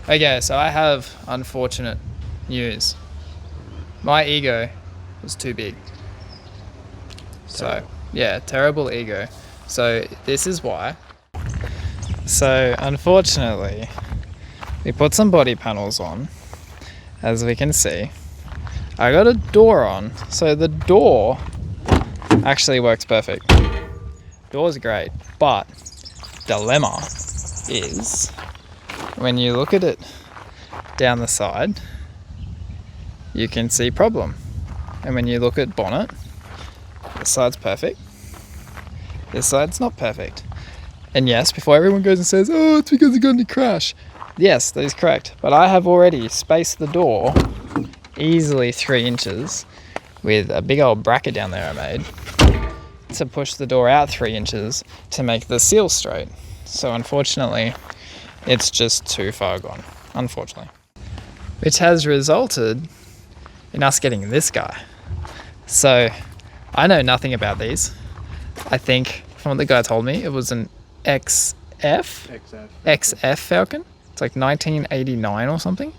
Okay, so I have unfortunate news. My ego was too big. So, yeah, terrible ego. So, this is why. So, unfortunately, we put some body panels on, as we can see. I got a door on, so the door actually works perfect. Door's great, but dilemma is when you look at it down the side, you can see problem. And when you look at bonnet, this side's perfect. This side's not perfect. And yes, before everyone goes and says, oh, it's because it's going to crash. Yes, that is correct. But I have already spaced the door easily 3 inches with a big old bracket down there I made to push the door out 3 inches to make the seal straight. So unfortunately, it's just too far gone, unfortunately. Which has resulted in us getting this guy. So I know nothing about these. I think from what the guy told me, it was an XF Falcon. It's like 1989 or something.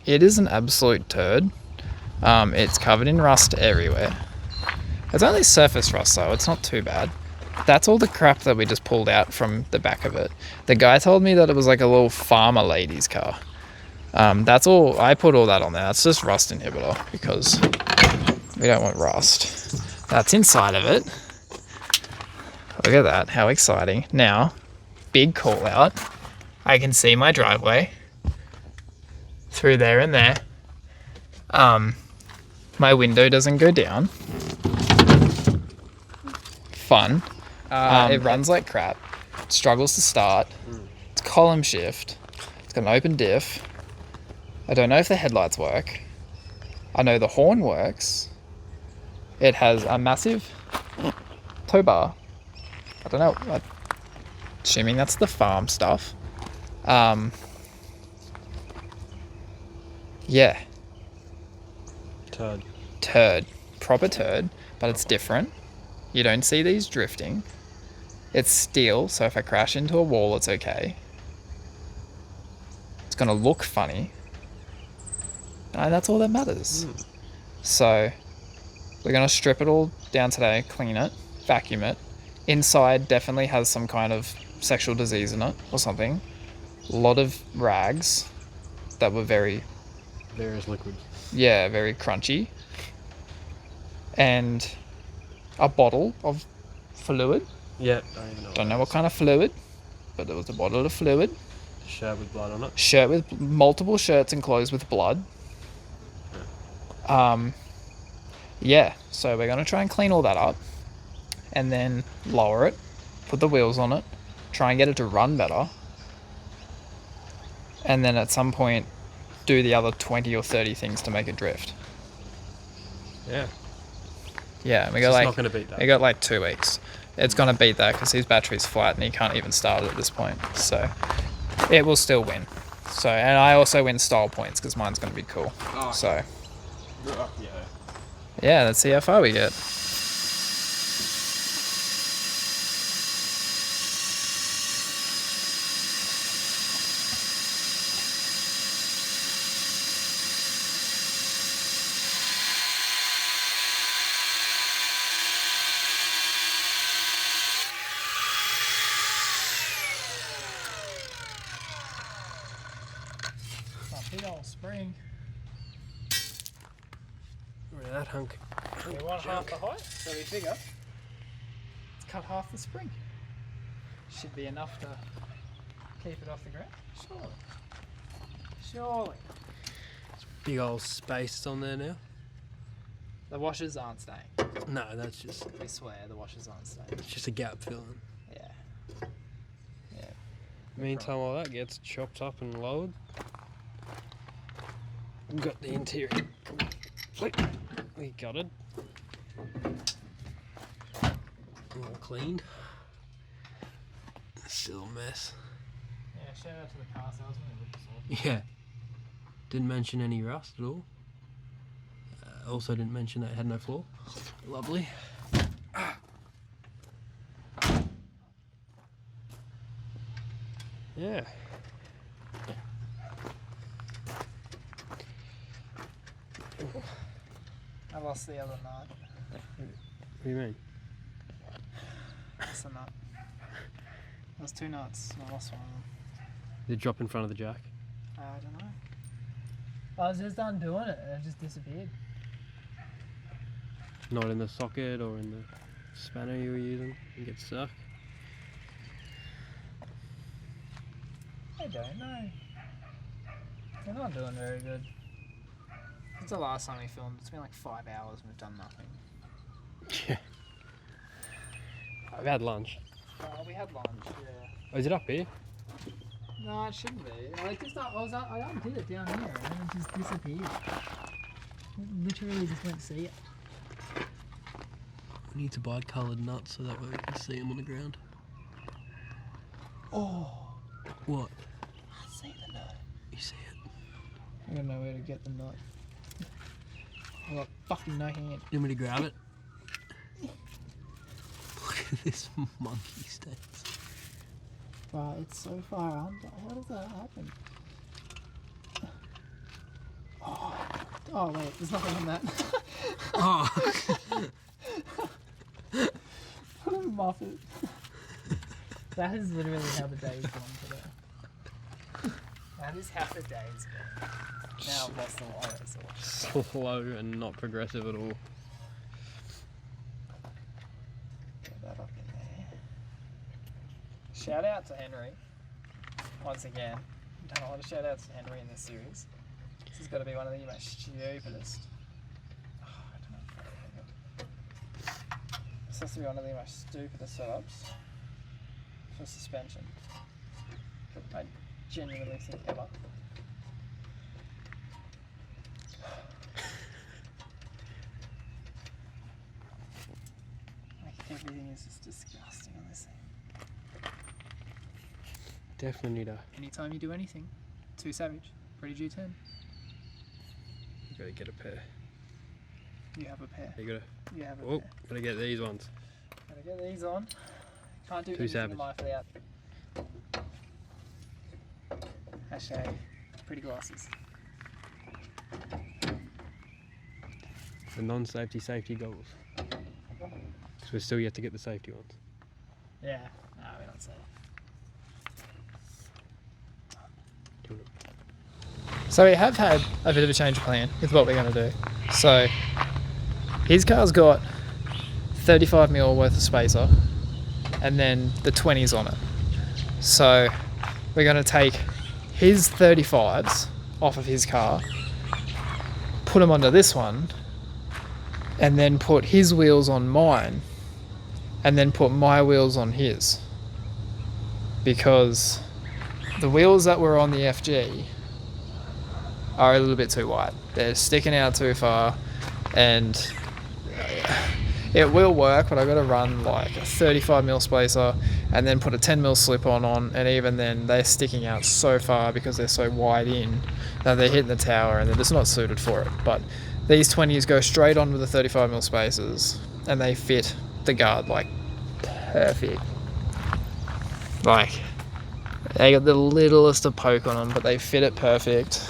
It is an absolute turd. It's covered in rust everywhere. It's only surface rust though, it's not too bad. That's all the crap that we just pulled out from the back of it. The guy told me that it was like a little farmer lady's car. That's all, I put all that on there. That's just rust inhibitor because we don't want rust. That's inside of it. Look at that, how exciting. Now, big call out. I can see my driveway through there and there. My window doesn't go down. Fun. It runs like crap. Struggles to start. It's column shift. It's got an open diff. I don't know if the headlights work. I know the horn works. It has a massive tow bar. I don't know. I'm assuming that's the farm stuff. Yeah. Turd. Proper turd, but it's different. You don't see these drifting. It's steel, so if I crash into a wall, it's okay. It's gonna look funny. And that's all that matters. So, we're gonna strip it all down today, clean it, vacuum it. Inside definitely has some kind of sexual disease in it or something. A lot of rags that were various liquids. Yeah, very crunchy. And a bottle of fluid. Yeah, Don't know what kind of fluid, but there was a bottle of fluid. Shirt with blood on it. Shirt with multiple shirts and clothes with blood. Yeah, so we're gonna try and clean all that up and then lower it, put the wheels on it, try and get it to run better, and then at some point do the other 20 or 30 things to make it drift. Yeah, we got It's like not going to beat that. We got like 2 weeks. It's gonna beat that because his battery's flat and he can't even start it at this point. So it will still win. So, and I also win style points because mine's gonna be cool. So yeah, let's see how far we get. Big old spring. Look at that hunk. We want half the height, so we figure let's cut half the spring. Should be enough to keep it off the ground. Surely. Big old space on there now. The washers aren't staying. No, that's just We swear the washers aren't staying. it's just a gap filling. Yeah. Meantime, while that gets chopped up and lowered, we've got the interior completely gutted, all cleaned. Still a mess. Yeah, shout out to the car salesman who ripped us off. Yeah. Didn't mention any rust at all. Also didn't mention that it had no floor. Lovely. Yeah. lost the other nut. What do you mean? That's a nut. There's 2 nuts, and I lost one of them. Did it drop in front of the jack? I don't know. I was just done doing it and it just disappeared. Not in the socket or in the spanner you were using and get stuck? I don't know. They're not doing very good. Since the last time we filmed, it's been like 5 hours and we've done nothing. Yeah. I've had lunch. We had lunch, yeah. Oh, is it up here? No, it shouldn't be. I undid it down here and then it just disappeared. It literally just went to see it. We need to buy coloured nuts so that way we can see them on the ground. Oh! What? I see the nut. You see it? I don't know where to get the nut. I've got fucking no hand. You want me to grab it? Look at this monkey stance. Wow, it's so far under. How does that happen? Oh wait, there's nothing on that. Oh! What a muffet. That is literally how the day's gone today. That is how the day's gone. Now I've lost the wire. Slow and not progressive at all. Get that up in there. Shout out to Henry. Once again. I've done a lot of shout outs to Henry in this series. This has got to be one of the most stupidest. Oh, I don't know. This has to be one of the most stupidest setups for suspension. I genuinely think ever. Like everything is just disgusting on this thing. Definitely need a... Anytime you do anything, too savage, pretty G10. You gotta get a pair. You have a pair. You gotta... You have a Oh, pair. gotta get these ones. Gotta get these on. Can't do Too anything savage. in life without hashtag pretty glasses. The non-safety safety goggles. So we're still yet to get the safety ones. Yeah, no, we don't say. So we have had a bit of a change of plan with what we're going to do. So his car's got 35mm worth of spacer and then the 20s on it. So we're going to take his 35s off of his car, put them onto this one, and then put his wheels on mine, and then put my wheels on his. Because the wheels that were on the FG are a little bit too wide. They're sticking out too far, and it will work, but I've got to run like a 35mm spacer and then put a 10mm slip-on on, and even then they're sticking out so far because they're so wide in that they're hitting the tower and they're just not suited for it. But these 20s go straight on with the 35mm spacers and they fit the guard like perfect. Like, they got the littlest of poke on them, but they fit it perfect.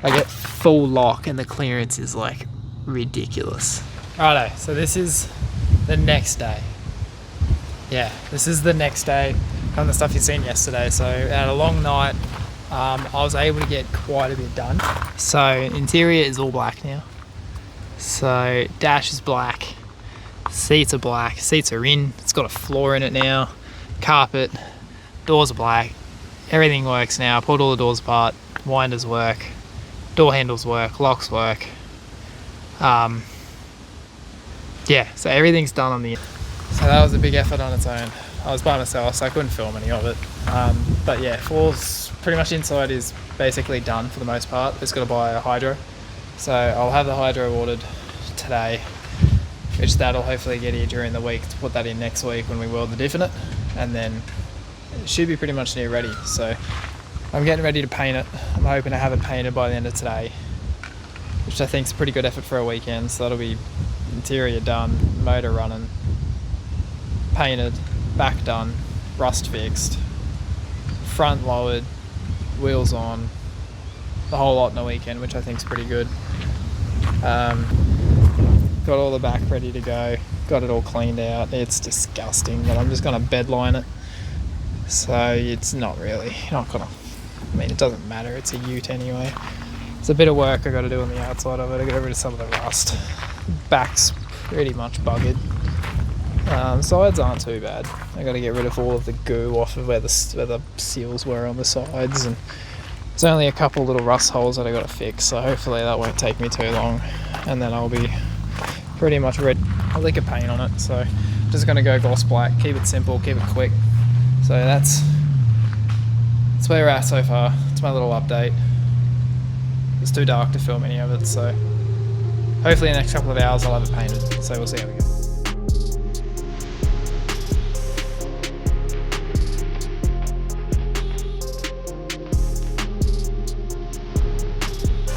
I get full lock and the clearance is like ridiculous. Righto, so this is the next day. Yeah, this is the next day. Kind of the stuff you've seen yesterday. So at a long night, I was able to get quite a bit done. So interior is all black now. So dash is black, seats are black, seats are in. It's got a floor in it now, carpet, doors are black. Everything works now. I pulled all the doors apart, winders work, door handles work, locks work. Yeah, so everything's done on the end. So that was a big effort on its own. I was by myself, so I couldn't film any of it. But yeah, floors pretty much inside is basically done for the most part. Just got to buy a hydro. So I'll have the hydro ordered today, which that'll hopefully get here during the week to put that in next week when we weld the diff in it. And then it should be pretty much near ready. So I'm getting ready to paint it. I'm hoping to have it painted by the end of today, which I think is a pretty good effort for a weekend. So that'll be interior done, motor running, painted, back done, rust fixed, front lowered, wheels on, the whole lot in a weekend, which I think is pretty good. got all the back ready to go, got it all cleaned out. It's disgusting, but I'm just going to bedline it. So it's not really, not gonna, I mean, it doesn't matter, it's a ute anyway. It's a bit of work I got to do on the outside of it. I got to get rid of some of the rust. Back's pretty much buggered. Sides aren't too bad. I got to get rid of all of the goo off of where the seals were on the sides, and there's only a couple little rust holes that I got to fix, so hopefully that won't take me too long, and then I'll be pretty much ready. I'll lick a paint on it, so I'm just going to go gloss black, keep it simple, keep it quick. So that's where we're at so far. It's my little update. It's too dark to film any of it, so hopefully in the next couple of hours I'll have it painted, so we'll see how we go.